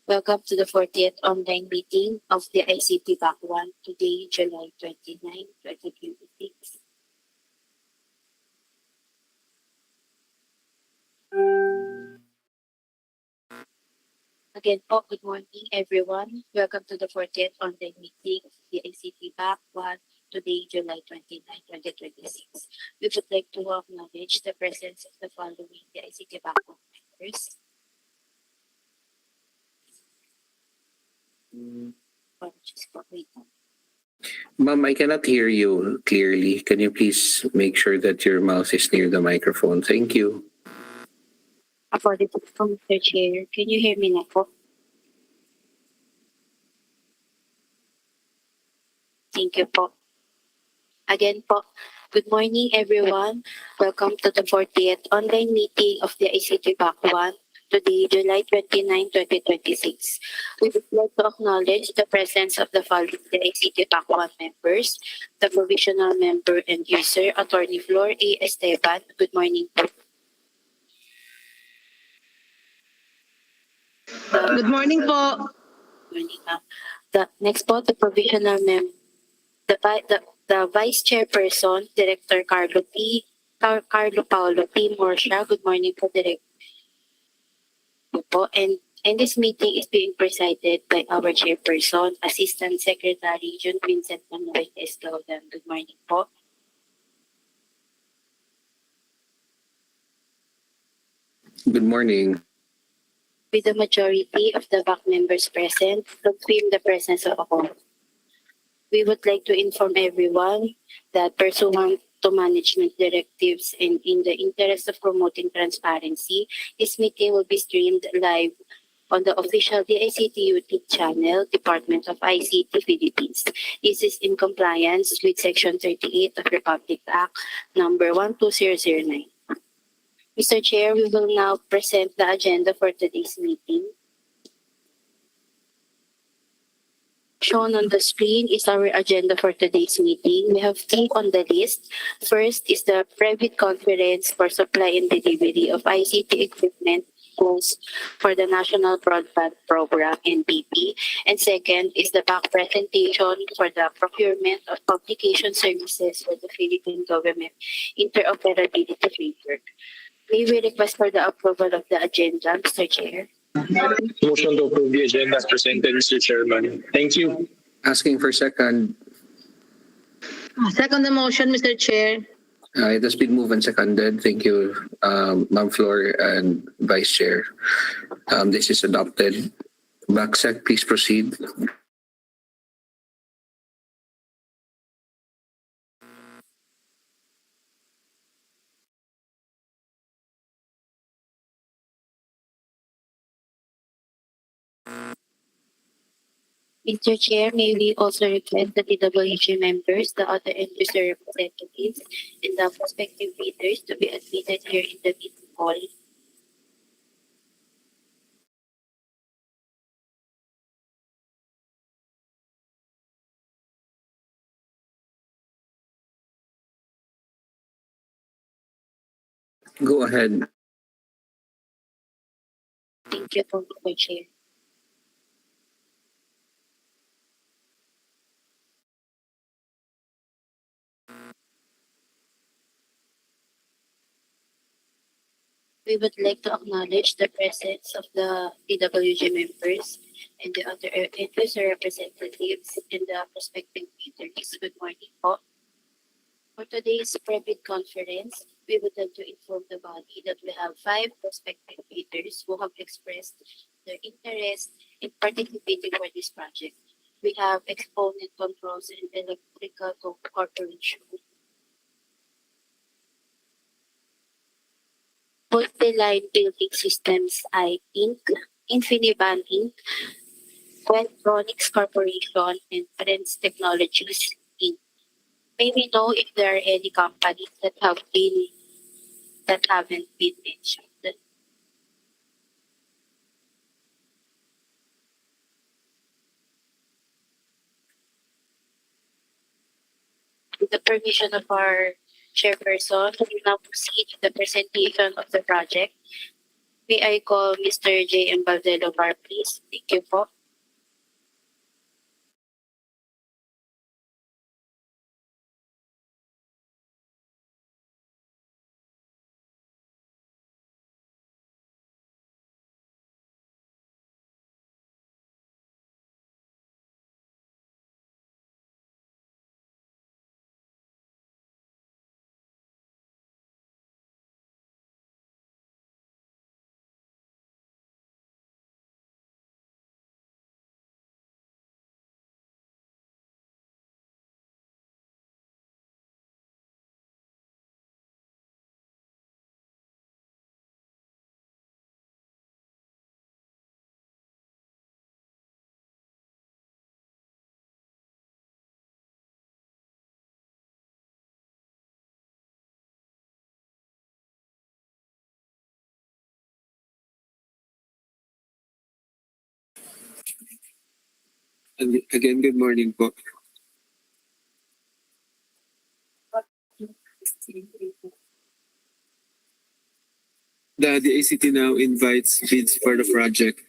Welcome to the 40th online meeting of the ICT Back 1, today, July 29, 2026. Again po, good morning everyone. Welcome to the 40th online meeting of the ICT Back 1, today, July 29, 2026. We would like to acknowledge the presence of the following the ICT Back 1 members. Apologies po, wait. Ma'am, I cannot hear you clearly. Can you please make sure that your mouth is near the microphone? Thank you. Apologies po, Mr. Chair. Can you hear me na po? Thank you po. Again po, good morning everyone. Welcome to the 40th online meeting of the ICT Back 1, today, July 29, 2026. We would like to acknowledge the presence of the following the ICT Back 1 members, the provisional member and user, Attorney Flor A. Esteban. Good morning po. Good morning po. Morning, ma'am. The next po, the provisional member, the Vice Chairperson, Director Carlo Paolo P. Morsha. Good morning po, Director. And this meeting is being presided by our Chairperson, Assistant Secretary Jun Vincent Manuel Escaudan. Good morning po. Good morning. With the majority of the back members present, confirm the presence of a quorum. We would like to inform everyone that pursuant to management directives and in the interest of promoting transparency, this meeting will be streamed live on the official DICT YouTube channel, Department of ICT Philippines. This is in compliance with Section 38 of Republic Act number 12009. Mr. Chair, we will now present the agenda for today's meeting. Shown on the screen is our agenda for today's meeting. We have three on the list. First is the private conference for supply and delivery of ICT equipment tools for the National Broadband Program, NBP. And second is the back presentation for the procurement of publication services for the Philippine government interoperability framework. May we request for the approval of the agenda, Mr. Chair? Motion to approve the agenda as presented, Mr. Chairman. Thank you. Asking for second. Second the motion, Mr. Chair. It has been moved and seconded. Thank you, Ma'am Flor and Vice Chair. This is adopted. Backsec, please proceed. Mr. Chair, may we also request the TWG members, the other end-user representatives, and the prospective bidders to be admitted here in the meeting hall. Go ahead. Thank you, Mr. Chair. We would like to acknowledge the presence of the TWG members and the other end-user representatives and the prospective bidders. Good morning po. For today's private conference, we would like to inform the body that we have 5 prospective bidders who have expressed their interest in participating for this project. We have Exponent Controls and Electrical Corporation, Multi-Line Building Systems I Inc., Infiniban Inc., Quentronics Corporation, and Friends Technologies Inc. May we know if there are any companies that haven't been mentioned? With the permission of our chairperson, we will now proceed to the presentation of the project. May I call Mr. J.M. Valdelovar, please? Thank you po. Again, good morning po. The ICT now invites bids for the project.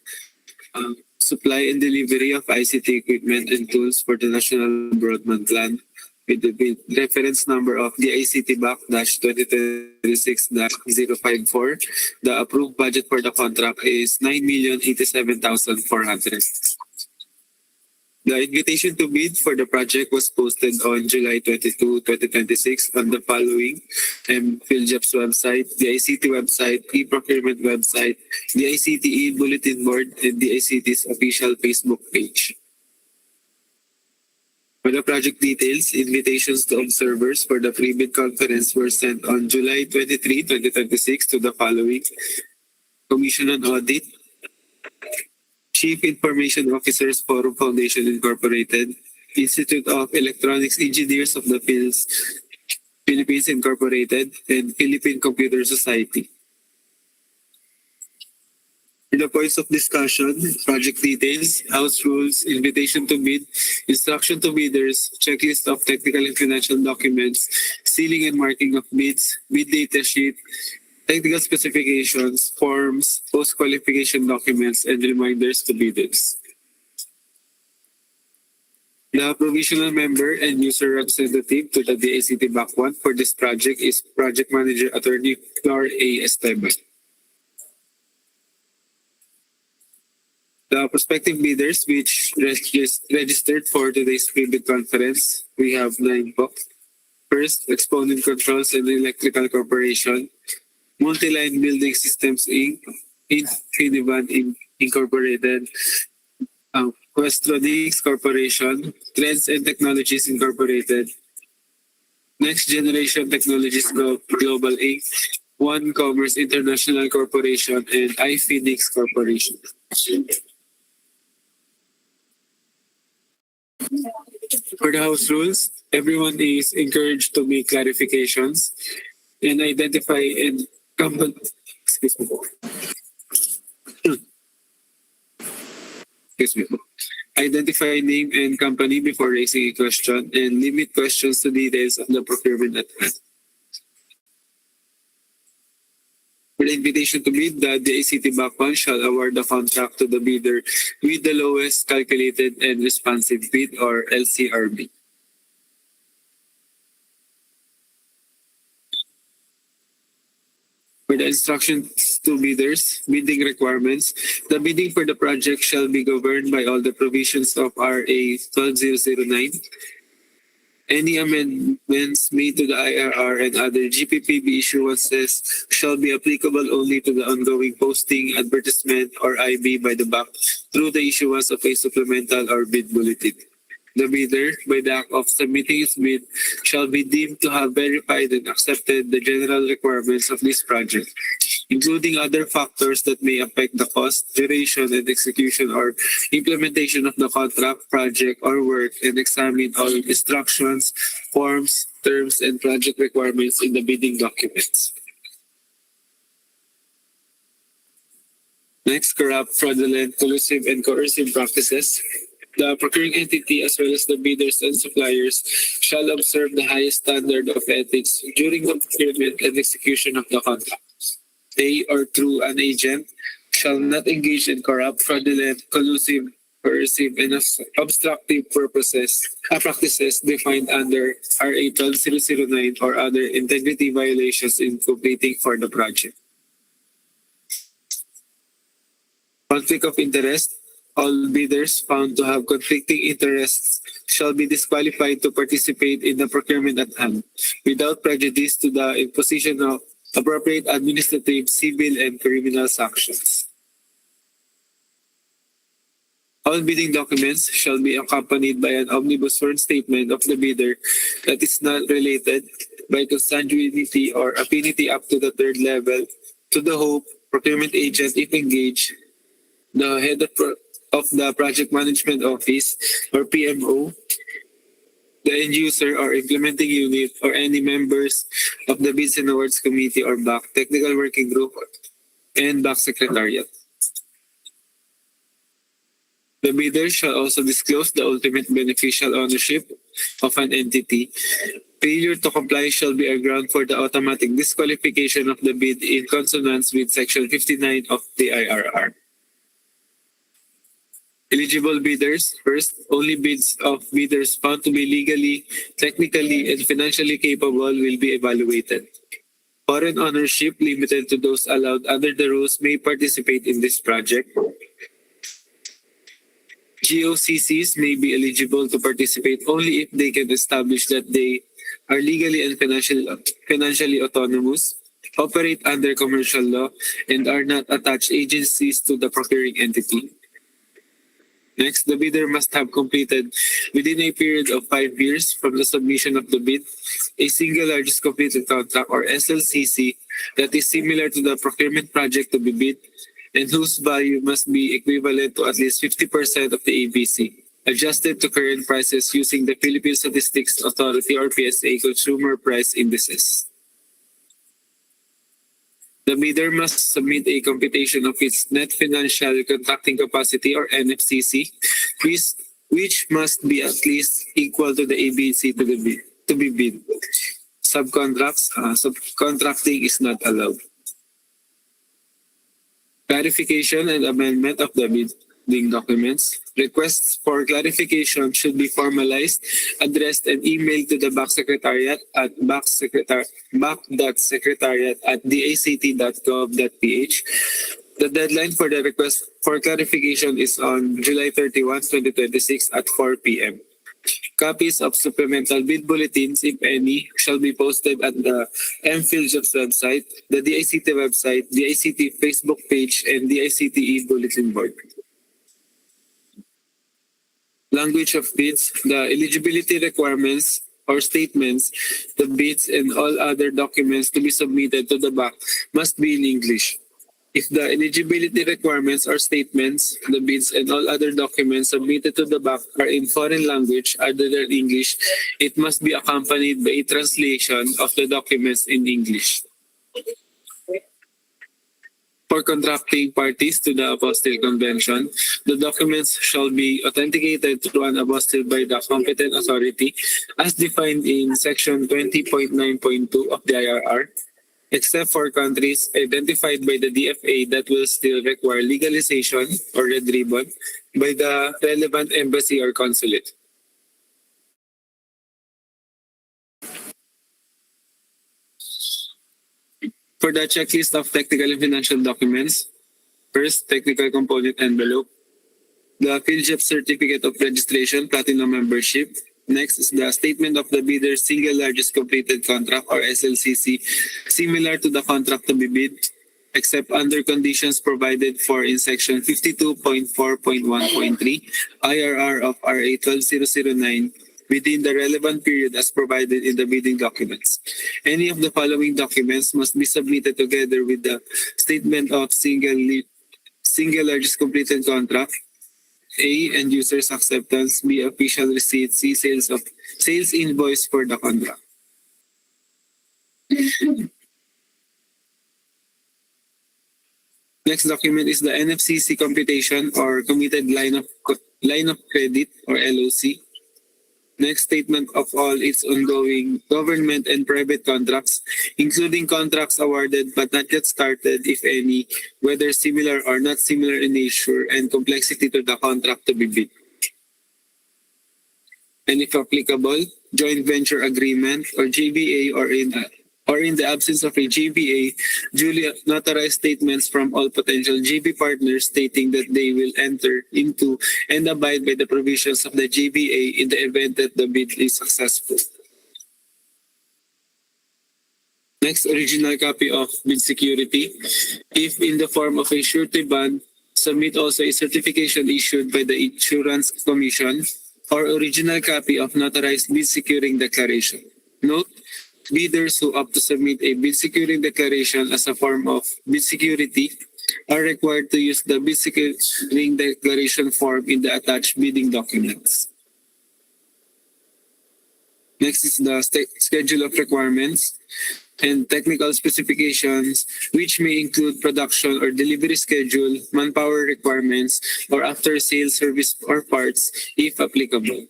Supply and delivery of ICT equipment and tools for the National Broadband Plan with the bid reference number of the ICT BAC-2026-054. The approved budget for the contract is 9,087,400. The invitation to bid for the project was posted on July 22, 2026 on the following PhilJEP's website, the ICT website, e-procurement website, the ICT e-bulletin board, and the ICT's official Facebook page. For the project details, invitations to observers for the pre-bid conference were sent on July 23, 2026 to the following: Commission on Audit, Chief Information Officers Forum Foundation Incorporated, Institute of Electronics Engineers of the Philippines Incorporated, and Philippine Computer Society. In the points of discussion, project details, house rules, invitation to bid, instruction to bidders, checklist of technical and financial documents, sealing and marking of bids, bid data sheet, technical specifications, forms, post-qualification documents, and reminders to bidders. The provisional member and user representative to the DACT BAC 1 for this project is Project Manager Attorney Flor A. Esteban. The prospective bidders which registered for today's pre-bid conference, we have 9 po. First, Exponent Controls and Electrical Corporation, Multiline Building Systems Inc., Infinivan Incorporated, Questronics Corporation, Trends and Technologies Incorporated, Next Generation Technologies Global Inc., One Commerce International Corporation, and iPhoenix Corporation. For the house rules, everyone is encouraged to make clarifications and identify and excuse me. Identify name and company before raising a question and limit questions to details of the procurement at hand. For the invitation to bid, the ACT BAC 1 shall award the contract to the bidder with the lowest calculated and responsive bid, or LCRB. For the instructions to bidders, bidding requirements, the bidding for the project shall be governed by all the provisions of RA 12009. Any amendments made to the IRR and other GPPB issuances shall be applicable only to the ongoing posting, advertisement, or IB by the BAC through the issuance of a supplemental or bid bulletin. The bidder, by the act of submitting its bid, shall be deemed to have verified and accepted the general requirements of this project, including other factors that may affect the cost, duration, and execution or implementation of the contract, project, or work, and examine all instructions, forms, terms, and project requirements in the bidding documents. Next, corrupt, fraudulent, collusive, and coercive practices. The procuring entity, as well as the bidders and suppliers, shall observe the highest standard of ethics during the procurement and execution of the contract. A, or through an agent, shall not engage in corrupt, fraudulent, collusive, coercive, and obstructive practices defined under RA 12009 or other integrity violations in competing for the project. Conflict of interest. All bidders found to have conflicting interests shall be disqualified to participate in the procurement at hand without prejudice to the imposition of appropriate administrative, civil, and criminal sanctions. All bidding documents shall be accompanied by an omnibus sworn statement of the bidder that is not related by consanguinity or affinity up to the third level to the hope, procurement agent if engaged, the head of the Project Management Office or PMO, the end user or implementing unit, or any members of the Bids and Awards Committee or BAC Technical Working Group and BAC Secretariat. The bidder shall also disclose the ultimate beneficial ownership of an entity. Failure to comply shall be a ground for the automatic disqualification of the bid in consonance with Section 59 of the IRR. Eligible bidders. First, only bids of bidders found to be legally, technically, and financially capable will be evaluated. Foreign ownership limited to those allowed under the rules may participate in this project. GOCCs may be eligible to participate only if they can establish that they are legally and financially autonomous, operate under commercial law, and are not attached agencies to the procuring entity. Next, the bidder must have completed within a period of 5 years from the submission of the bid a single largest completed contract or SLCC that is similar to the procurement project to be bid and whose value must be equivalent to at least 50% of the ABC, adjusted to current prices using the Philippine Statistics Authority or PSA consumer price indices. The bidder must submit a computation of its net financial contracting capacity or NFCC, which must be at least equal to the ABC to be bid. Subcontracting is not allowed. Clarification and amendment of the bidding documents. Requests for clarification should be formalized, addressed, and emailed to the BAC Secretariat at bac.secretariat@dact.gov.ph. The deadline for the request for clarification is on July 31, 2026 at 4 p.m. Copies of supplemental bid bulletins, if any, shall be posted at the MPhilJobs website, the DICT website, the ICT Facebook page, and the ICT bulletin board. Language of bids. The eligibility requirements or statements, the bids, and all other documents to be submitted to the BAC must be in English. If the eligibility requirements or statements, the bids, and all other documents submitted to the BAC are in foreign language other than English, it must be accompanied by a translation of the documents in English. For contracting parties to the apostille convention, the documents shall be authenticated through an apostille by the competent authority as defined in Section 20.9.2 of the IRR, except for countries identified by the DFA that will still require legalization or red ribbon by the relevant embassy or consulate. For the checklist of technical and financial documents, first, technical component envelope, the PhilJobs Certificate of Registration, Platinum Membership. Next is the statement of the bidder's single largest completed contract or SLCC, similar to the contract to be bid, except under conditions provided for in Section 52.4.1.3 IRR of RA 12009 within the relevant period as provided in the bidding documents. Any of the following documents must be submitted together with the statement of single largest completed contract. A, end user's acceptance. B, official receipt. C, sales invoice for the contract. Next document is the NFCC computation or committed line of credit or LOC. Next, statement of all its ongoing government and private contracts, including contracts awarded but not yet started, if any, whether similar or not similar in nature and complexity to the contract to be bid. And if applicable, joint venture agreement or GBA, or in the absence of a GBA, duly notarized statements from all potential GB partners stating that they will enter into and abide by the provisions of the GBA in the event that the bid is successful. Next, original copy of bid security. If in the form of a surety bond, submit also a certification issued by the Insurance Commission or original copy of notarized bid securing declaration. Note, bidders who opt to submit a bid securing declaration as a form of bid security are required to use the bid securing declaration form in the attached bidding documents. Next is the schedule of requirements and technical specifications, which may include production or delivery schedule, manpower requirements, or after-sales service or parts, if applicable.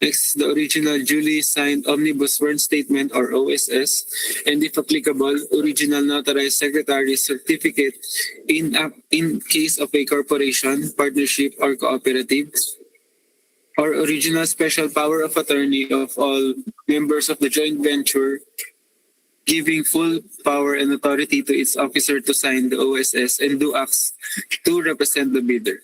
Next, the original duly signed Omnibus Sworn Statement or OSS, and if applicable, original notarized secretary's certificate in case of a corporation, partnership, or cooperative, or original special power of attorney of all members of the joint venture, giving full power and authority to its officer to sign the OSS and do acts to represent the bidder.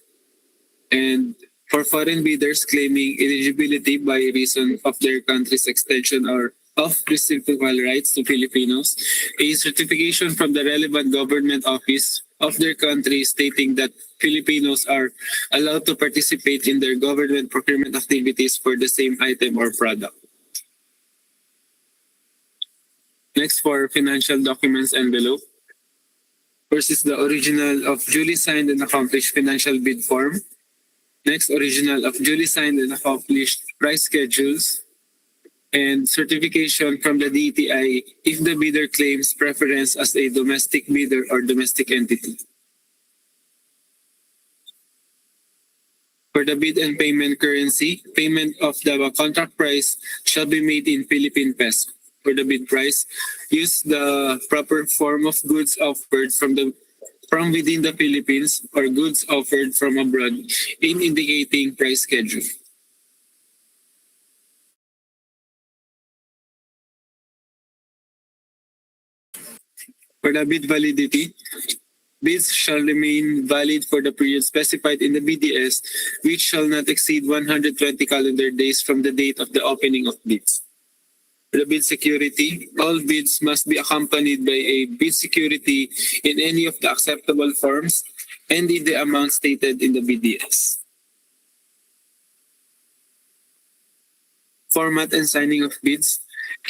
And for foreign bidders claiming eligibility by reason of their country's extension or of reciprocal rights to Filipinos, a certification from the relevant government office of their country stating that Filipinos are allowed to participate in their government procurement activities for the same item or product. Next, for financial documents envelope. First is the original of duly signed and accomplished financial bid form. Next, original of duly signed and accomplished price schedules. And certification from the DTI if the bidder claims preference as a domestic bidder or domestic entity. For the bid and payment currency, payment of the contract price shall be made in Philippine peso. For the bid price, use the proper form of goods offered from within the Philippines or goods offered from abroad in indicating price schedule. For the bid validity, bids shall remain valid for the period specified in the BDS, which shall not exceed 120 calendar days from the date of the opening of bids. For the bid security, all bids must be accompanied by a bid security in any of the acceptable forms and in the amount stated in the BDS. Format and signing of bids.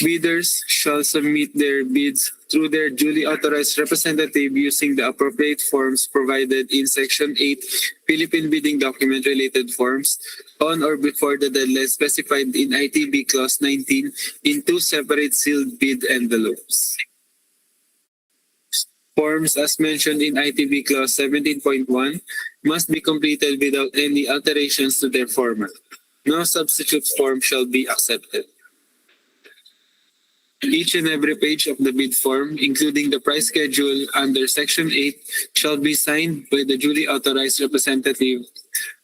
Bidders shall submit their bids through their duly authorized representative using the appropriate forms provided in Section 8 Philippine Bidding Document Related Forms on or before the deadline specified in ITB Clause 19 in two separate sealed bid envelopes. Forms as mentioned in ITB Clause 17.1 must be completed without any alterations to their format. No substitute form shall be accepted. Each and every page of the bid form, including the price schedule under Section 8, shall be signed by the duly authorized representative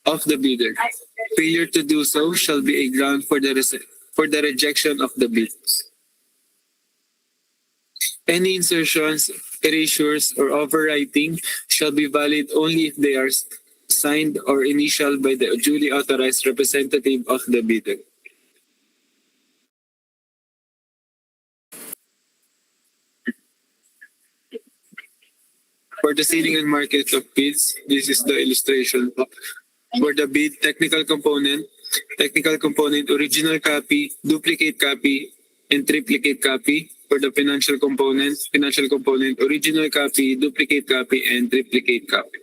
of the bidder. Failure to do so shall be a ground for the rejection of the bid. Any insertions, erasures, or overwriting shall be valid only if they are signed or initialed by the duly authorized representative of the bidder. For the sealing and market of bids, this is the illustration. For the bid, technical component, original copy, duplicate copy, and triplicate copy. For the financial component, original copy, duplicate copy, and triplicate copy.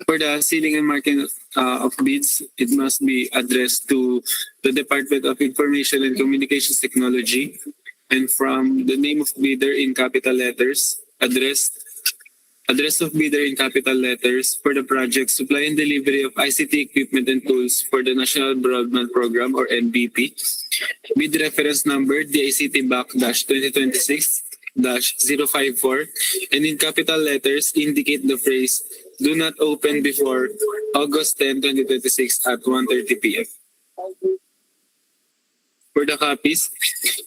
For For the sealing and marking of bids, it must be addressed to the Department of Information and Communications Technology, and from the name of bidder in capital letters, address of bidder in capital letters for the project supply and delivery of ICT equipment and tools for the National Broadband Program or NBP. Bid reference number DICT BAC-2026-054, and in capital letters indicate the phrase "Do not open before August 10, 2026 at 1:30 p.m." For the copies,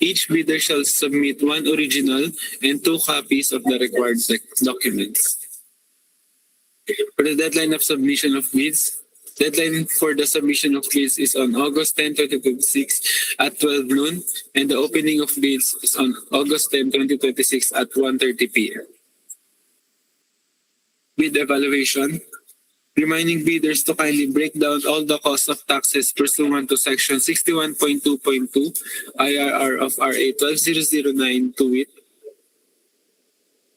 each bidder shall submit one original and 2 copies of the required documents. For the deadline of submission of bids, deadline for the submission of bids is on August 10, 2026 at 12 noon, and the opening of bids is on August 10, 2026 at 1:30 p.m. Bid evaluation. Reminding bidders to kindly break down all the costs of taxes pursuant to Section 61.2.2 IRR of RA 12009 to wit.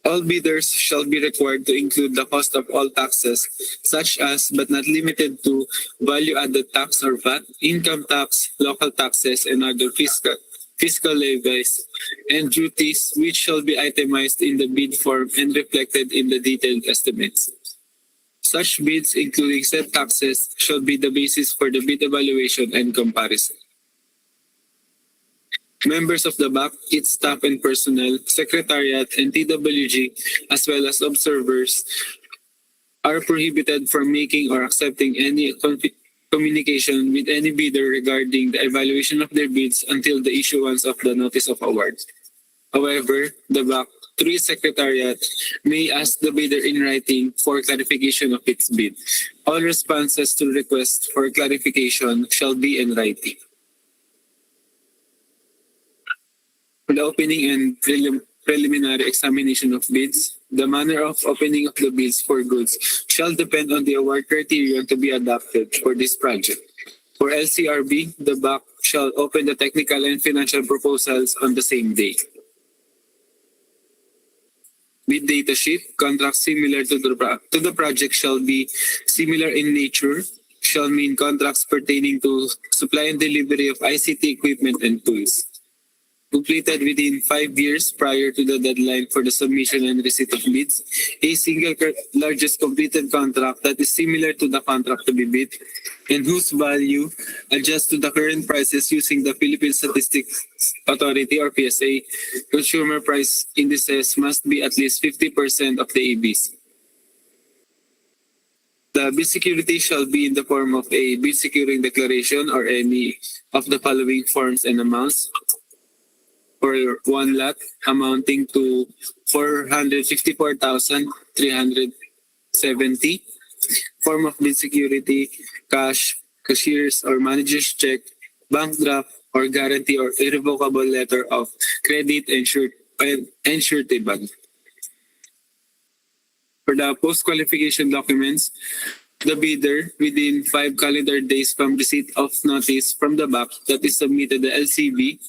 All bidders shall be required to include the cost of all taxes, such as but not limited to value-added tax or VAT, income tax, local taxes, and other fiscal levies and duties, which shall be itemized in the bid form and reflected in the detailed estimates. Such bids, including said taxes, shall be the basis for the bid evaluation and comparison. Members of the BAC, its staff and personnel, secretariat, and TWG, as well as observers, are prohibited from making or accepting any communication with any bidder regarding the evaluation of their bids until the issuance of the notice of award. However, the BAC, through its secretariat, may ask the bidder in writing for clarification of its bid. All responses to requests for clarification shall be in writing. For the opening and preliminary examination of bids, the manner of opening of the bids for goods shall depend on the award criterion to be adopted for this project. For LCRB, the BAC shall open the technical and financial proposals on the same day. Bid data sheet, contracts similar to the project shall be similar in nature, shall mean contracts pertaining to supply and delivery of ICT equipment and tools. Completed within 5 years prior to the deadline for the submission and receipt of bids, a single largest completed contract that is similar to the contract to be bid and whose value adjusts to the current prices using the Philippine Statistics Authority or PSA consumer price indices must be at least 50% of the ABs. The bid security shall be in the form of a bid securing declaration or any of the following forms and amounts. For one lot amounting to 454,370. Form of bid security, cash, cashier's or manager's check, bank draft, or guarantee or irrevocable letter of credit and surety bond. For the post-qualification documents, the bidder, within 5 calendar days from receipt of notice from the BAC that is submitted the LCB,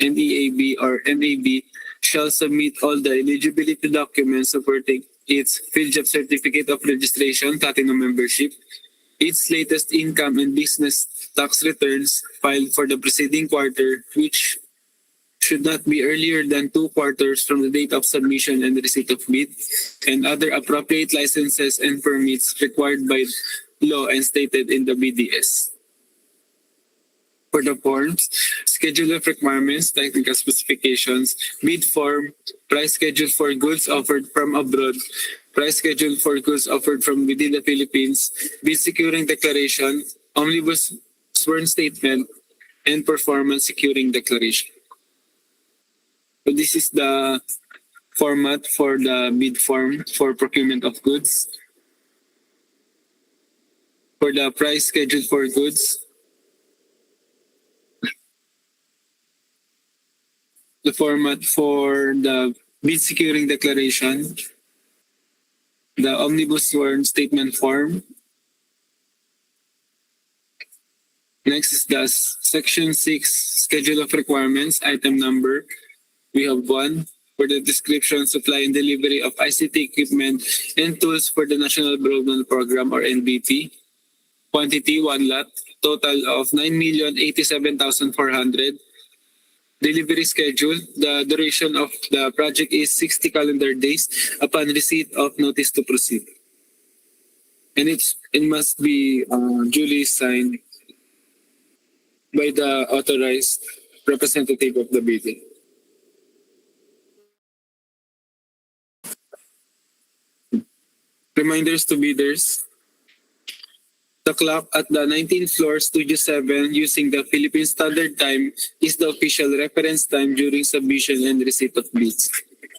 NEAB or NAB shall submit all the eligibility documents supporting its field job certificate of registration, platinum membership, its latest income and business tax returns filed for the preceding quarter, which should not be earlier than 2 quarters from the date of submission and receipt of bid, and other appropriate licenses and permits required by law and stated in the BDS. For the forms, schedule of requirements, technical specifications, bid form, price schedule for goods offered from abroad, price schedule for goods offered from within the Philippines, bid securing declaration, omnibus sworn statement, and performance securing declaration. So this is the format for the bid form for procurement of goods. For the price schedule for goods, the format for the bid securing declaration, the omnibus sworn statement form. Next is the Section 6 Schedule of Requirements, item number. We have 1. for the description, supply, and delivery of ICT equipment and tools for the National Broadband Program or NBP. Quantity 1 lot, total of 9,087,400. Delivery schedule, the duration of the project is 60 calendar days upon receipt of notice to proceed. And it must be duly signed by the authorized representative of the bidder. Reminders to bidders. The clock at the 19th floor, Studio 7, using the Philippine Standard Time is the official reference time during submission and receipt of bids.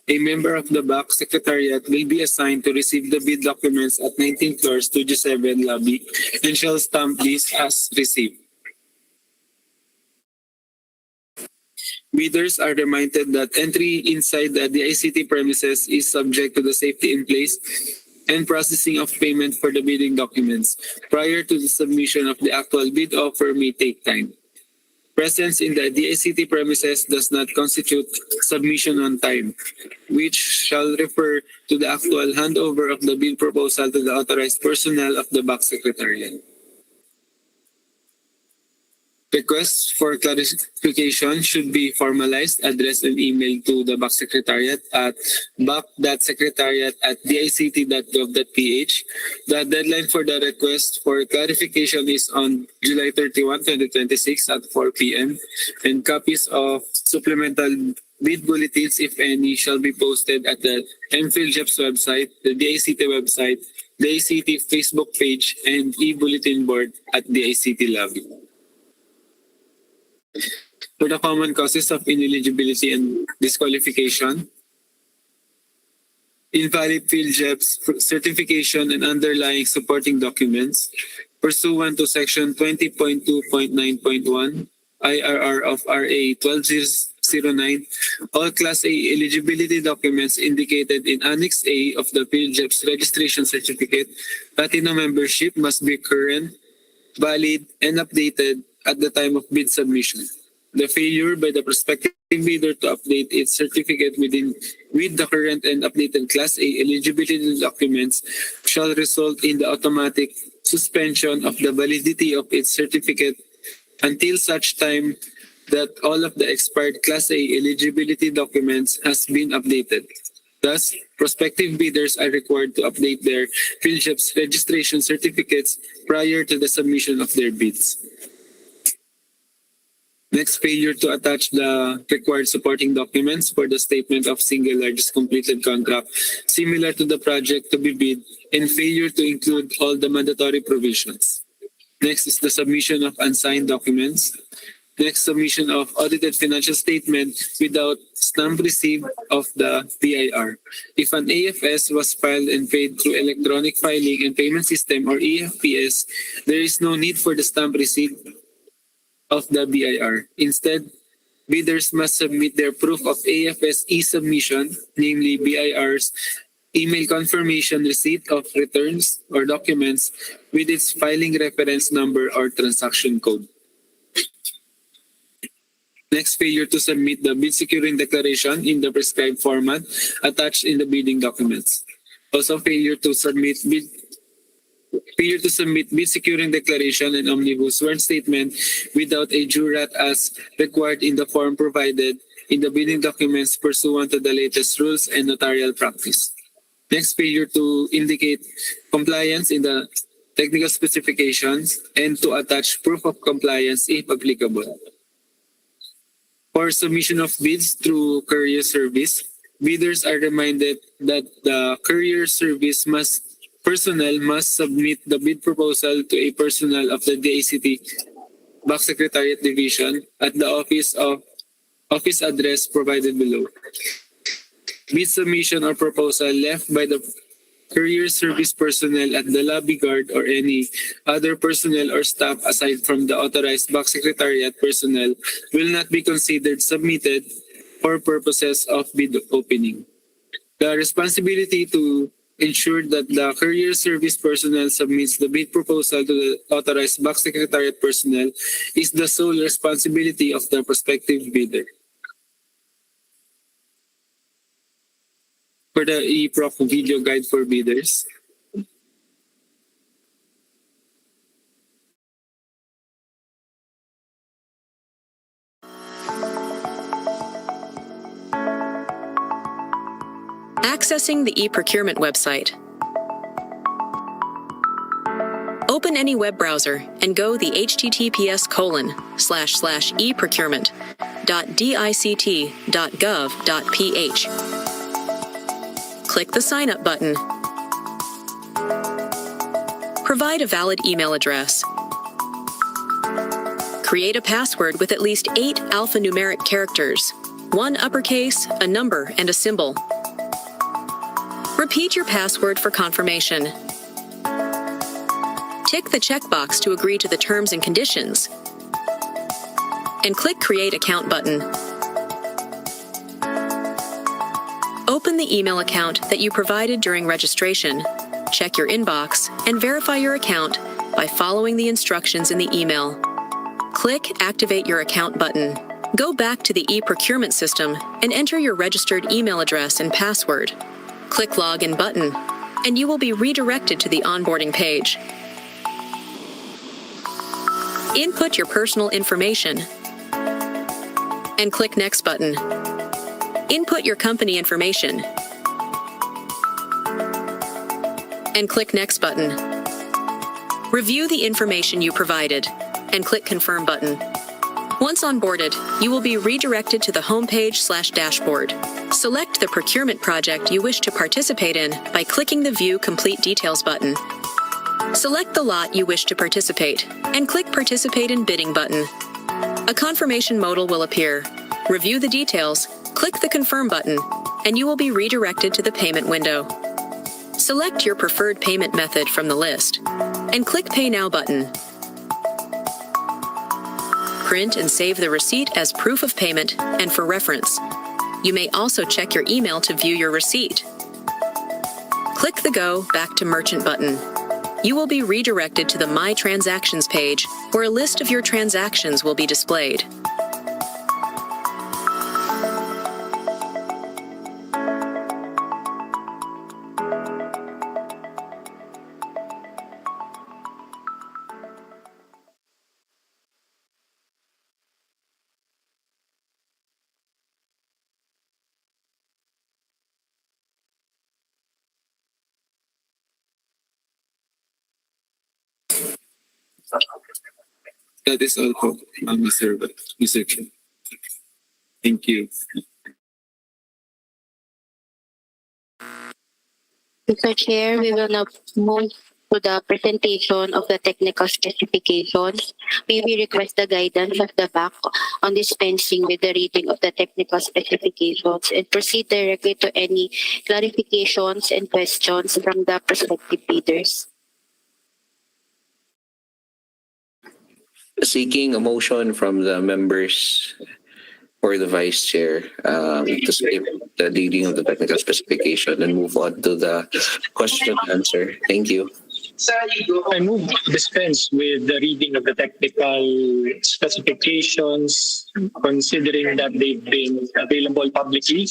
A member of the back secretariat will be assigned to receive the bid documents at 19th floor, Studio 7 lobby and shall stamp this as received. Bidders are reminded that entry inside the ICT premises is subject to the safety in place and processing of payment for the bidding documents prior to the submission of the actual bid offer may take time. Presence in the DICT premises does not constitute submission on time, which shall refer to the actual handover of the bid proposal to the authorized personnel of the back secretariat. Requests for clarification should be formalized, addressed, and emailed to the back secretariat at back.secretariat@dict.gov.ph. The deadline for the request for clarification is on July 31, 2026 at 4 p.m. And copies of supplemental bid bulletins, if any, shall be posted at the MPhilJEP's website, the DICT website, the ICT Facebook page, and e-bulletin board at the ICT lobby. For the common causes of ineligibility and disqualification, invalid PhilJEP's certification and underlying supporting documents pursuant to Section 20.2.9.1 IRR of RA 1209, all Class A eligibility documents indicated in Annex A of the PhilJEP's registration certificate, Platinum membership must be current, valid, and updated at the time of bid submission. The failure by the prospective bidder to update its certificate with the current and updated Class A eligibility documents shall result in the automatic suspension of the validity of its certificate until such time that all of the expired Class A eligibility documents has been updated. Thus, prospective bidders are required to update their PhilJEP's registration certificates prior to the submission of their bids. Next, failure to attach the required supporting documents for the statement of single largest completed contract similar to the project to be bid, and failure to include all the mandatory provisions. Next is the submission of unsigned documents. Next, submission of audited financial statement without stamp receipt of the BIR. If an AFS was filed and paid through electronic filing and payment system or EFPS, there is no need for the stamp receipt of the BIR. Instead, bidders must submit their proof of AFS e-submission, namely BIR's email confirmation receipt of returns or documents with its filing reference number or transaction code. Next, failure to submit the bid securing declaration in the prescribed format attached in the bidding documents. Also, failure to submit bid securing declaration and omnibus sworn statement without a jurat as required in the form provided in the bidding documents pursuant to the latest rules and notarial practice. Next, failure to indicate compliance in the technical specifications and to attach proof of compliance if applicable. For submission of bids through courier service, bidders are reminded that the courier service personnel must submit the bid proposal to a personnel of the DICT Back Secretariat Division at the office address provided below. Bid submission or proposal left by the courier service personnel at the lobby guard or any other personnel or staff aside from the authorized Back Secretariat personnel will not be considered submitted for purposes of bid opening. The responsibility to ensure that the courier service personnel submits the bid proposal to the authorized Back Secretariat personnel is the sole responsibility of the prospective bidder. for the e-proc video guide for bidders. Accessing the e-procurement website. Open any web browser and go the https://eprocurement.dict.gov.ph. Click the Sign Up button. Provide a valid email address. Create a password with at least 8 alphanumeric characters, 1 uppercase, a number, and a symbol. Repeat your password for confirmation. Tick the checkbox to agree to the terms and conditions, and click Create Account button. Open the email account that you provided during registration, check your inbox, and verify your account by following the instructions in the email. Click Activate Your Account button. Go back to the e-procurement system and enter your registered email address and password. Click Login button, and you will be redirected to the onboarding page. Input your personal information and click Next button. Input your company information and click Next button. Review the information you provided and click Confirm button. Once onboarded, you will be redirected to the homepage/dashboard. Select the procurement project you wish to participate in by clicking the View Complete Details button. Select the lot you wish to participate and click Participate in Bidding button. A confirmation modal will appear. Review the details, click the Confirm button, and you will be redirected to the payment window. Select your preferred payment method from the list and click Pay Now button. Print and save the receipt as proof of payment and for reference. You may also check your email to view your receipt. Click the Go Back to Merchant button. You will be redirected to the My Transactions page, where a list of your transactions will be displayed. That is all po, Mr. Chair. Thank you. Mr. Chair, we will now move to the presentation of the technical specifications. May we request the guidance of the BAC on dispensing with the reading of the technical specifications and proceed directly to any clarifications and questions from the prospective bidders. Seeking a motion from the members or the vice chair to skip the reading of the technical specification and move on to the question and answer. Thank you. I move dispense with the reading of the technical specifications, considering that they've been available publicly,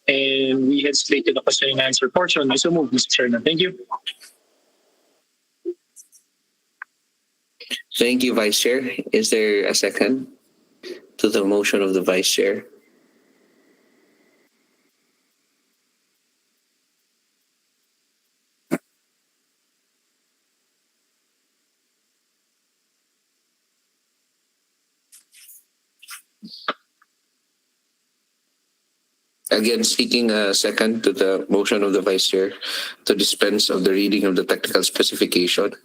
and we had stated the question and answer portion. I so move, Mr. Chairman. Thank you. Thank you, Vice Chair. Is there a second to the motion of the Vice Chair? Again, seeking a second to the motion of the Vice Chair to dispense of the reading of the technical specification.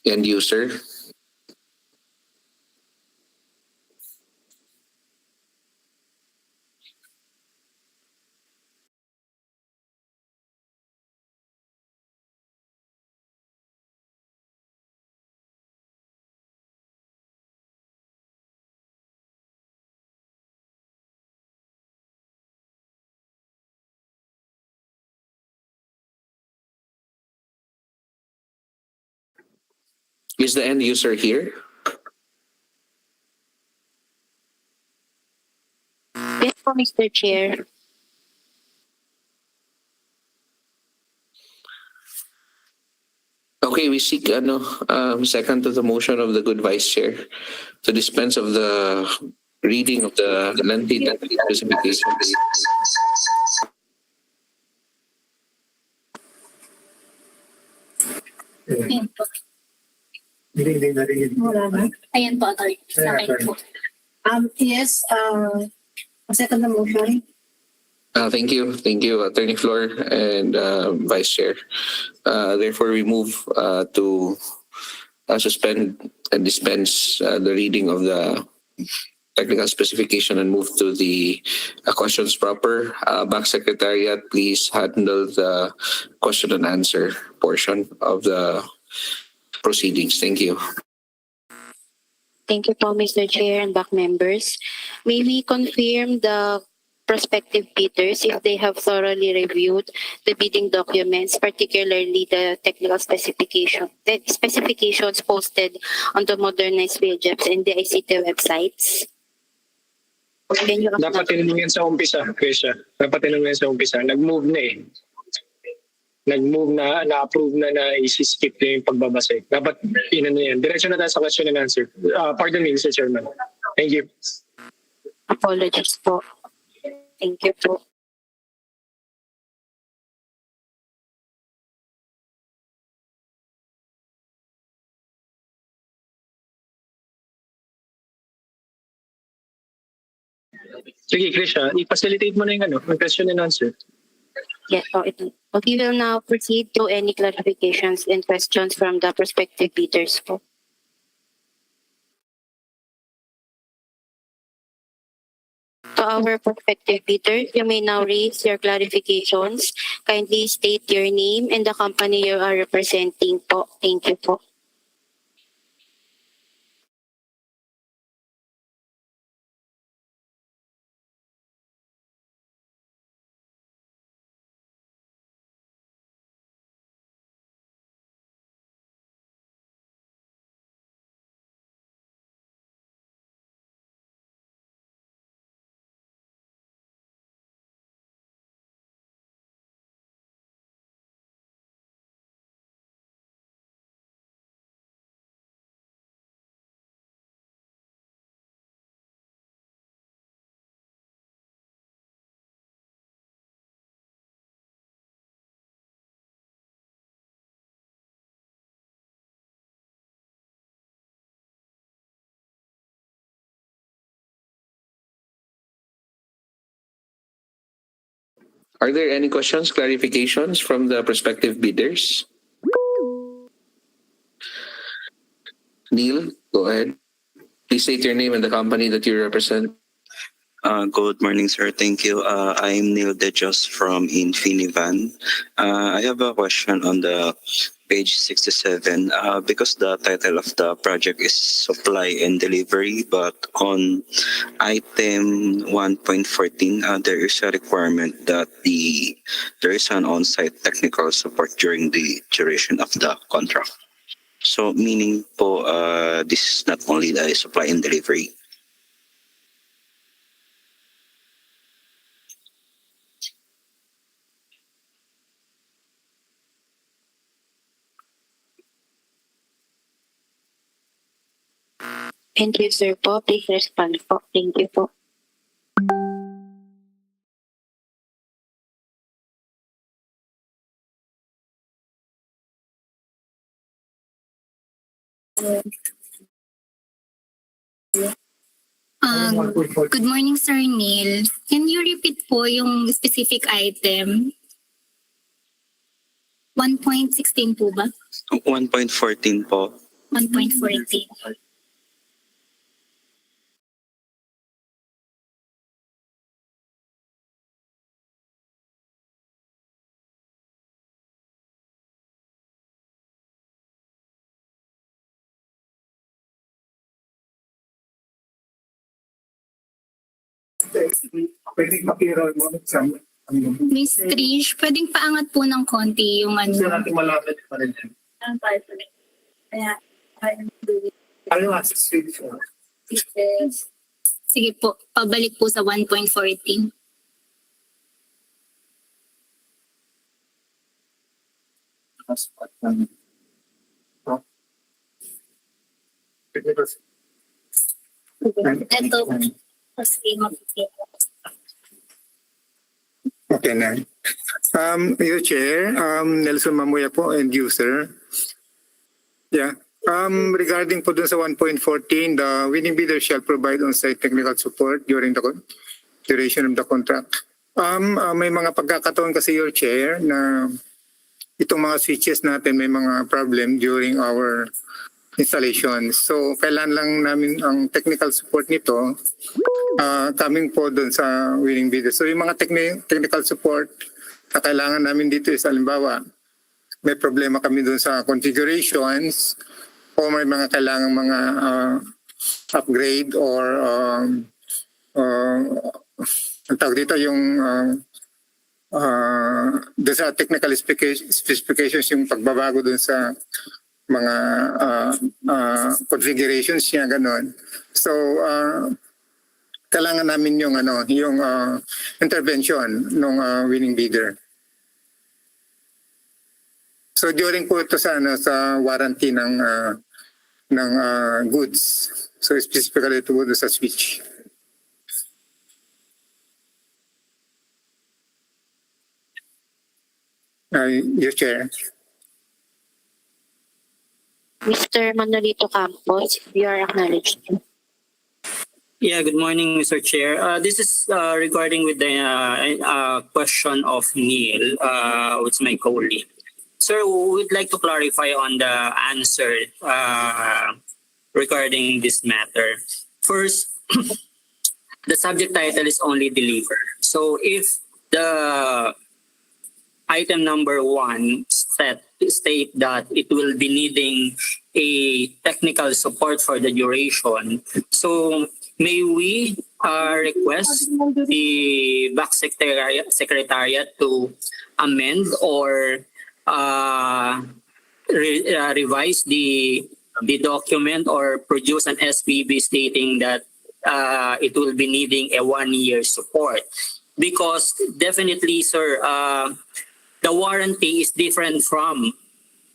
End user. Is the end user here? po, Mr. Chair. Okay, we seek second to the motion of the good vice chair to dispense of the reading of the lengthy technical specifications. Ayan po. Ayan po, Atty. Ayan po. Yes, second the motion. Thank you, Attorney Flor and Vice Chair. Therefore, we move to suspend and dispense the reading of the technical specification and move to the questions proper. Bank Secretariat, please handle the question and answer portion of the proceedings. Thank you. Thank you po, Mr. Chair and back members. May we confirm the prospective bidders if they have thoroughly reviewed the bidding documents, particularly the technical specifications posted on the modernized PHFs and the ICT websites? Can you Dapat tinanong yan sa umpisa, Krisha. Dapat tinanong yan sa umpisa. Nag-move na eh. Nag-move na-approve na isi-skip na yung pagbabase. Dapat inano yan. Diretso na tayo sa question and answer. Pardon me, Mr. Chairman. Thank you. Apologies po. Thank you po. Sige, Krisha, i-facilitate mo na yung question and answer. Yes, so we will now proceed to any clarifications and questions from the prospective bidders po. To our prospective bidders, you may now raise your clarifications. Kindly state your name and the company you are representing po. Thank you po. Are there any questions, clarifications from the prospective bidders? Neil, go ahead. Please state your name and the company that you represent. Good morning, sir. Thank you. I'm Neil De Jos from Infinivan. I have a question on the page 67. Because the title of the project is supply and delivery, but on item 1.14, there is a requirement that there is an on-site technical support during the duration of the contract. So meaning po, this is not only the supply and delivery. Thank you, sir po. Please respond po. Thank you po. Good morning, Sir Neil. Can you repeat po yung specific item? 1.16 po ba? 1.14 po. 1.14. Pwedeng makiraw mo sa Miss Trish, pwedeng paangat po ng konti yung ano. natin malapit pa rin yan. Kaya, Ano nga sa street for? Sige po, pabalik po sa 1.14. Ito, sige, Okay na. Your Chair, Nelson Mamuya po, end user. Yeah. Regarding po dun sa 1.14, the winning bidder shall provide on-site technical support during the duration of the contract. May mga pagkakataon kasi, Your Chair, na itong mga switches natin may mga problem during our installation. So, kailan lang namin ang technical support nito coming po dun sa winning bidder. So, yung mga technical support na kailangan namin dito is, halimbawa, may problema kami dun sa configurations o may mga kailangan mga upgrade or ang tawag dito yung dun sa technical specifications, yung pagbabago dun sa mga configurations niya, gano'n. So, kailangan namin yung intervention ng winning bidder. So during po ito sa warranty ng goods. So specifically ito po sa switch. Your Chair. Mr. Manolito Campos, you are acknowledged. Yeah, good morning, Mr. Chair. This is regarding with the question of Neil, with my colleague. Sir, we'd like to clarify on the answer regarding this matter. First, the subject title is only deliver. So if the item number 1 state that it will be needing a technical support for the duration, so may we request the back secretariat to amend or revise the document or produce an SPB stating that it will be needing a 1-year support? Because definitely, sir, the warranty is different from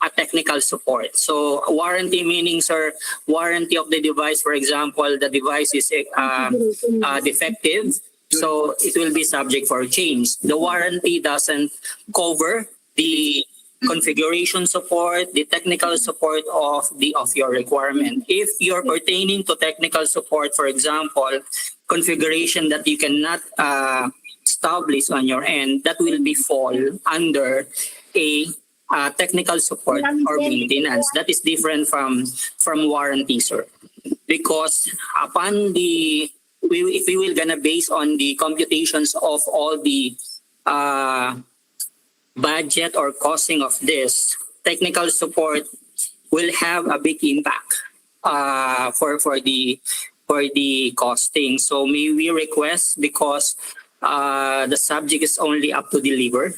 a technical support. So warranty meaning, sir, warranty of the device, for example, the device is defective, so it will be subject for change. The warranty doesn't cover the configuration support, the technical support of your requirement. If you're pertaining to technical support, for example, configuration that you cannot establish on your end, that will be fall under a technical support or maintenance. That is different from warranty, sir. Because upon if we will gonna base on the computations of all the budget or costing of this, technical support will have a big impact for the costing. So may we request, because the subject is only up to deliver.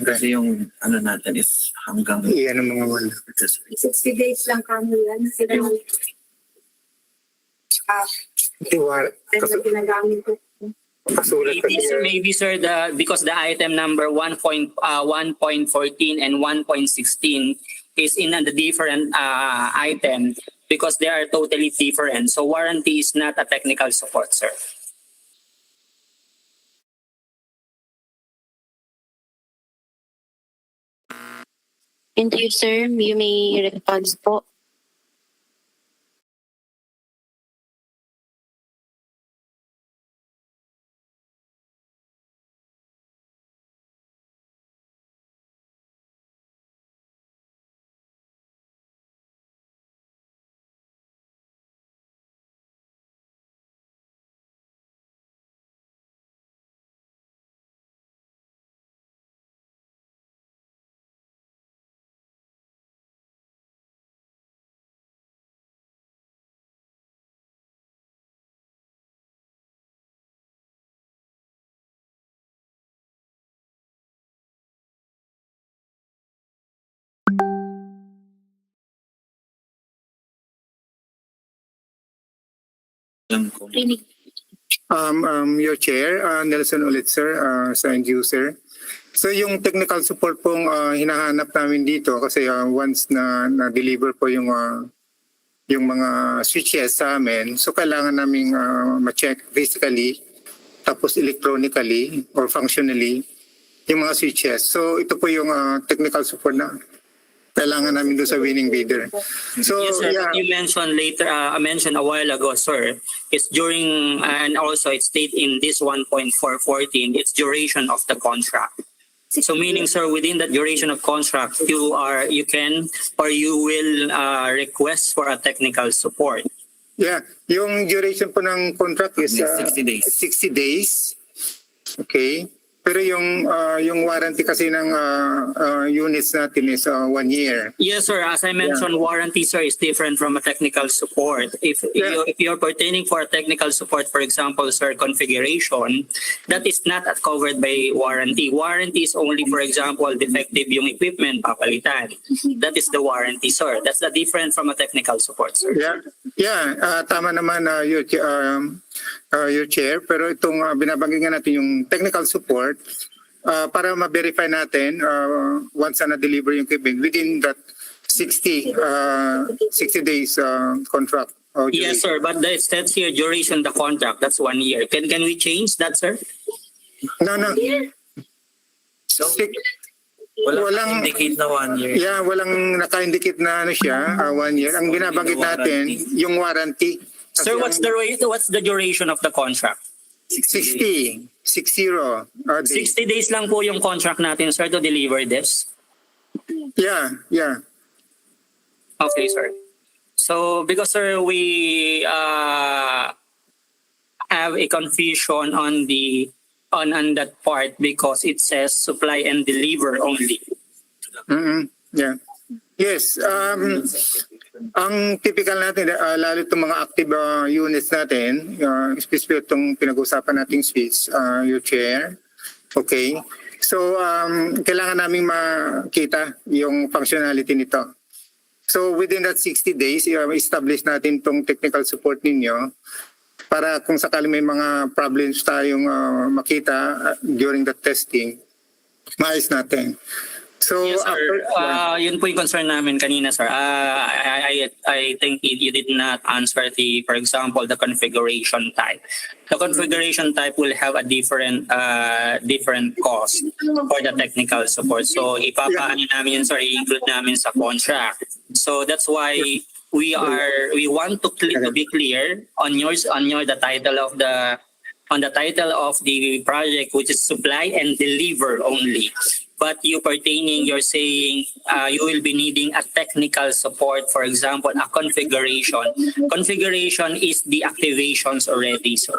Kasi yung natin is hanggang mga 60 days lang kami yan. Ginagamit ko. Maybe, sir, because the item number 1.14 and 1.16 is in a different item, because they are totally different. So warranty is not a technical support, sir. And you, sir, you may respond po. Your Chair, Nelson ulit sir, sa end user. So yung technical support pong hinahanap namin dito kasi once na na-deliver po yung mga switches sa amin, so kailangan naming ma-check physically tapos electronically or functionally yung mga switches. So ito po yung technical support na kailangan namin doon sa winning bidder. So Yes, sir. yeah. You mentioned later, mentioned a while ago, sir. It's during, and also it's stated in this 1.414, it's duration of the contract. So meaning, sir, within that duration of contract, you can or you will request for a technical support. Yeah, yung duration po ng contract is 60 days. 60 days. Okay. Pero yung warranty kasi ng units natin is 1 year. Yes, sir. As I mentioned, warranty, sir, is different from a technical support. If you're pertaining for a technical support, for example, sir, configuration, that is not covered by warranty. Warranty is only, for example, defective yung equipment, papalitan. That is the warranty, sir. That's the different from a technical support, sir. Yeah, tama naman your chair, pero itong binabanggit nga natin yung technical support para ma-verify natin once na deliver yung equipment within that 60 days contract. Yes, sir. But it says here duration the contract. That's 1 year. Can we change that, sir? No. Walang indicate na 1 year. Yeah, walang naka-indicate na siya, 1 year. Ang binabanggit natin, yung warranty. Sir, what's the duration of the contract? 60 days. 60 days lang po yung contract natin, sir, to deliver this. Yeah. Okay, sir. So, because, sir, we have a confusion on that part because it says supply and deliver only. Yeah. Yes. Ang typical natin, lalo itong mga active units natin, especially itong pinag-usapan nating switch, your chair. Okay. So, kailangan naming makita yung functionality nito. So, within that 60 days, establish natin itong technical support ninyo para kung sakali may mga problems tayong makita during the testing, maayos natin. So, Yes, sir. Yun po yung concern namin kanina, sir. I think you did not answer for example, the configuration type. The configuration type will have a different cost for the technical support. So, ipapaano namin yun, sir, i-include namin sa contract. So, that's why we want to be clear on the title of the project, which is supply and deliver only. But you're saying you will be needing a technical support, for example, a configuration. Configuration is the activations already. So.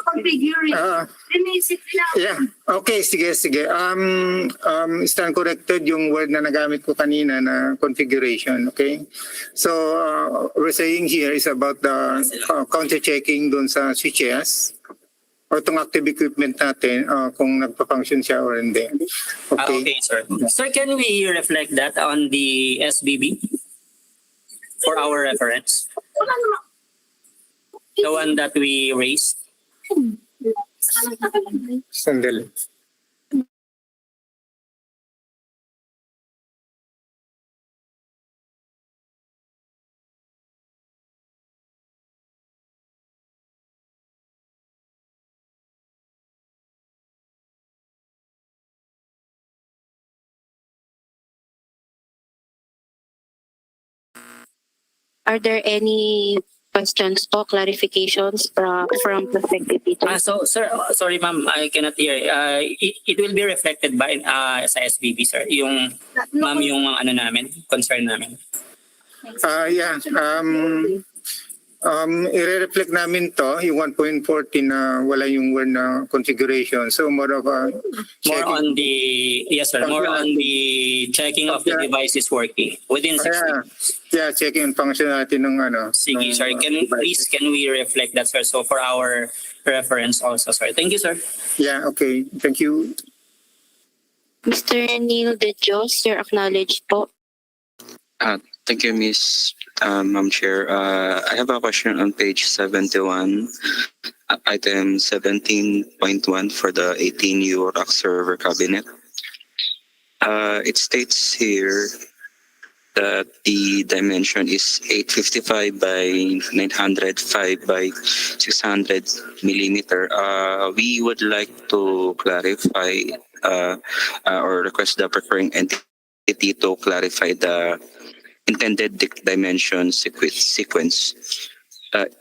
Yeah. Okay, sige. Stand corrected yung word na nagamit ko kanina na configuration, okay? So, we're saying here is about the counter-checking dun sa switches o itong active equipment natin kung nagpa-function siya or hindi. Okay. Okay, sir. Sir, can we reflect that on the SBB for our reference? The one that we raised? Sandali. Are there any questions or clarifications from prospective bidders? So, sir, sorry ma'am, I cannot hear. It will be reflected by sa SBB, sir. Yung concern namin. I-reflect namin to, yung 1.14 na wala yung word na configuration. So more of a More on the checking of the device is working within 60 days. Yeah, checking functionality ng Sige, sir. Can we reflect that, sir? So for our reference also, sir. Thank you, sir. Yeah, okay. Thank you. Mr. Neil De Dios, your acknowledged po. Thank you, Ms. Madam Chair, I have a question on page 71, item 17.1 for the 18U rack server cabinet. It states here that the dimension is 855 by 905 by 600 millimeter. We would like to clarify or request the procuring entity to clarify the intended dimension sequence.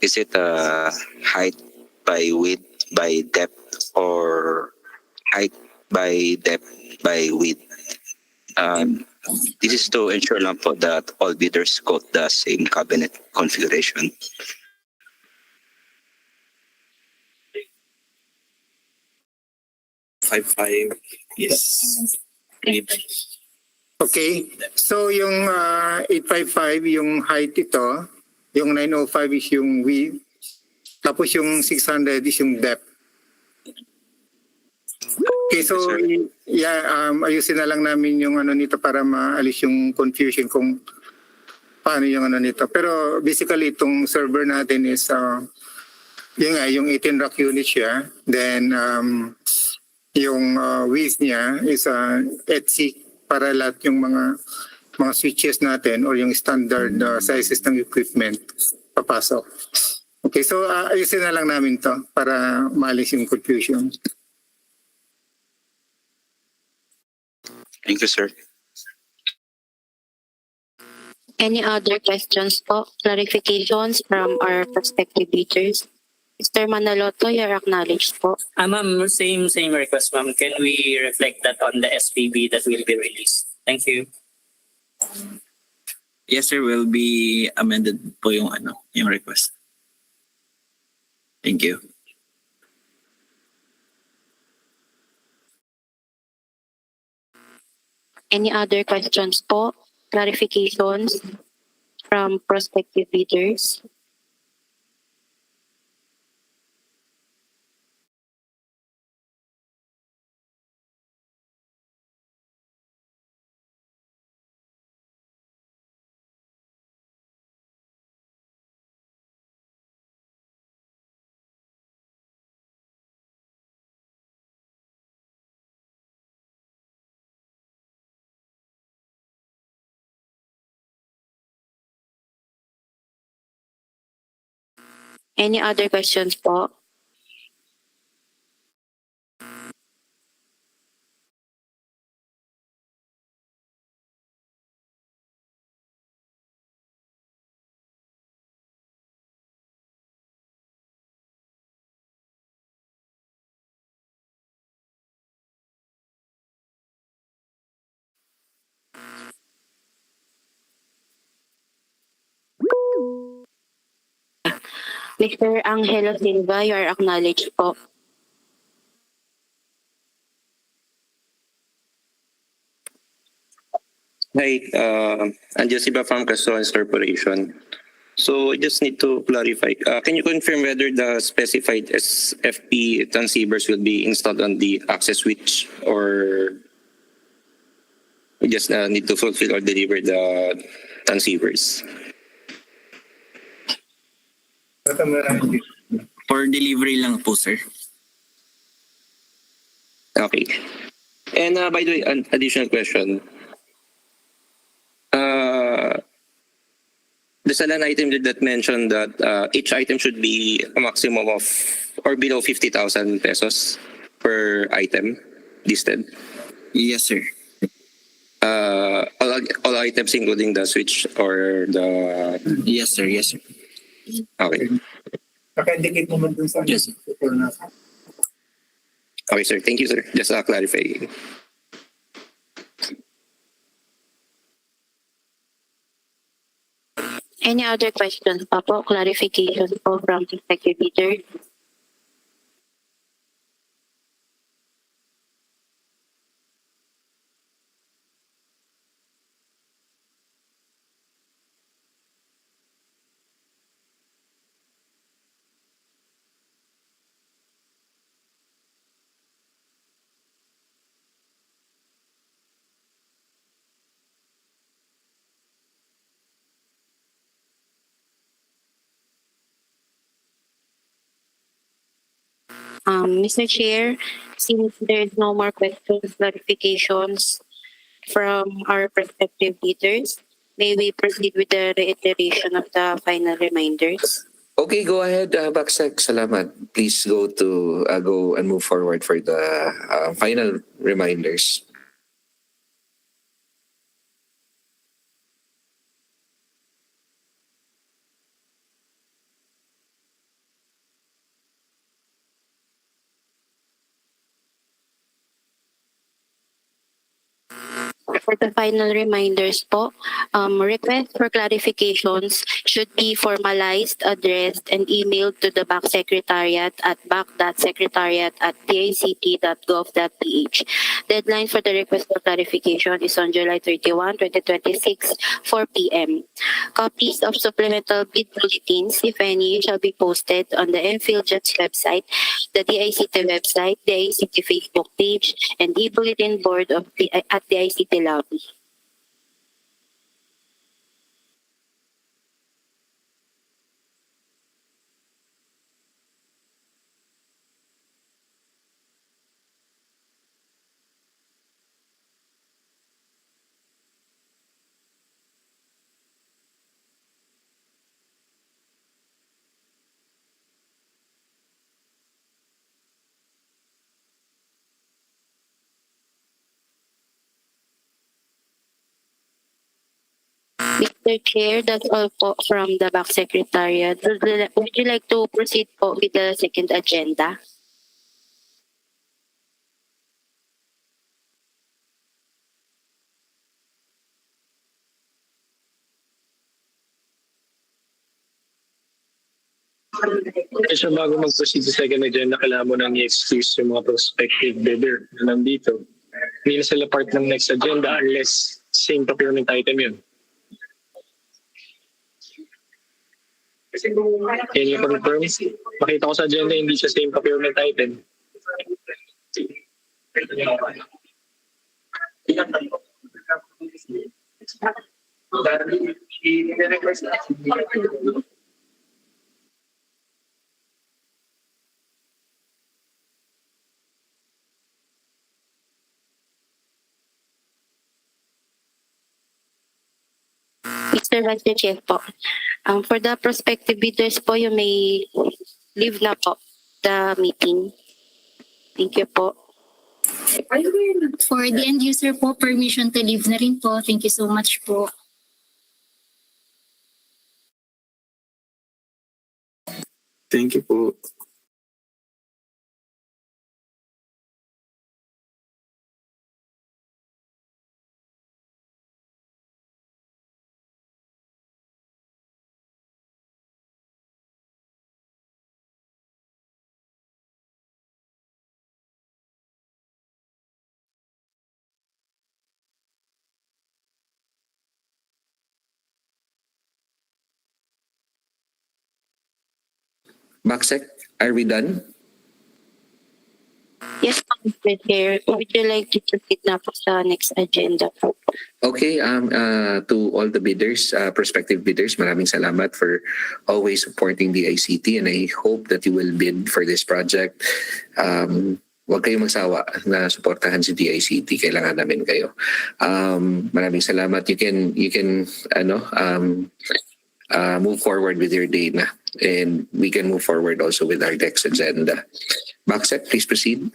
Is it height by width by depth or height by depth by width? This is to ensure lang po that all bidders quote the same cabinet configuration. Five. Yes. Okay. So yung 855, yung height ito, yung 905 is yung width, tapos yung 600 is yung depth. Okay, so yeah, ayusin na lang namin yung ano nito para maalis yung confusion kung paano yung ano nito. Pero basically itong server natin is yun nga, yung 18 rack unit siya. Then yung width niya is 8C para lahat yung mga switches natin or yung standard sizes ng equipment papasok. Okay, so ayusin na lang namin to para maalis yung confusion. Thank you, sir. Any other questions po? Clarifications from our prospective bidders? Mr. Manaloto, you're acknowledged po. Ma'am, same request, ma'am. Can we reflect that on the SPB that will be released? Thank you. Yes, sir. Will be amended po yung request. Thank you. Any other questions po? Clarifications from prospective bidders? Any other questions po? Mr. Angelo Silva, you are acknowledged po. Hi, Anjo Siba from Castores Corporation. So I just need to clarify. Can you confirm whether the specified SFP transceivers will be installed on the access switch, or we just need to fulfill or deliver the transceivers? For delivery lang po, sir. Okay. And by the way, an additional question. There's an item that mentioned that each item should be a maximum of or below 50,000 pesos per item listed. Yes, sir. All items including the switch or the... Yes, sir. Yes, sir. Okay. Naka-indicate naman dun sa Yes. Okay, sir. Thank you, sir. Just clarifying. Any other questions pa po? Clarifications po from prospective bidders? Mr. Chair, since there is no more questions, clarifications from our prospective leaders, may we proceed with the reiteration of the final reminders? Okay, go ahead, Baksek. Salamat. Please go and move forward for the final reminders. For the final reminders po, request for clarifications should be formalized, addressed, and emailed to the BAC Secretariat at bac.secretariat@dict.gov.ph. Deadline for the request for clarification is on July 31, 2026, 4 p.m. Copies of supplemental bid bulletins, if any, shall be posted on the MPhilJet's website, the DICT website, the ICT Facebook page, and the bulletin board at the ICT lobby. Mr. Chair, that's all po from the BAC Secretariat. Would you like to proceed po with the second agenda? Kasi bago mag-proceed sa second agenda, kailangan mo nang i-excuse yung mga prospective bidder na nandito. Hindi na sila part ng next agenda unless same procurement item yun. Can you confirm? Makita ko sa agenda hindi siya same procurement item. Mr. Vice Chair po, for the prospective bidders po, you may leave na po the meeting. Thank you po. For the end user po, permission to leave na rin po. Thank you so much po. Thank you po. Baksek, are we done? Yes po, Mr. Chair. Would you like to proceed na po sa next agenda po? Okay, to all the bidders, prospective bidders, maraming salamat for always supporting the ICT, and I hope that you will bid for this project. Huwag kayong magsawa na suportahan si DICT. Kailangan namin kayo. Maraming salamat. You can move forward with your day na, and we can move forward also with our next agenda. Baksek, please proceed.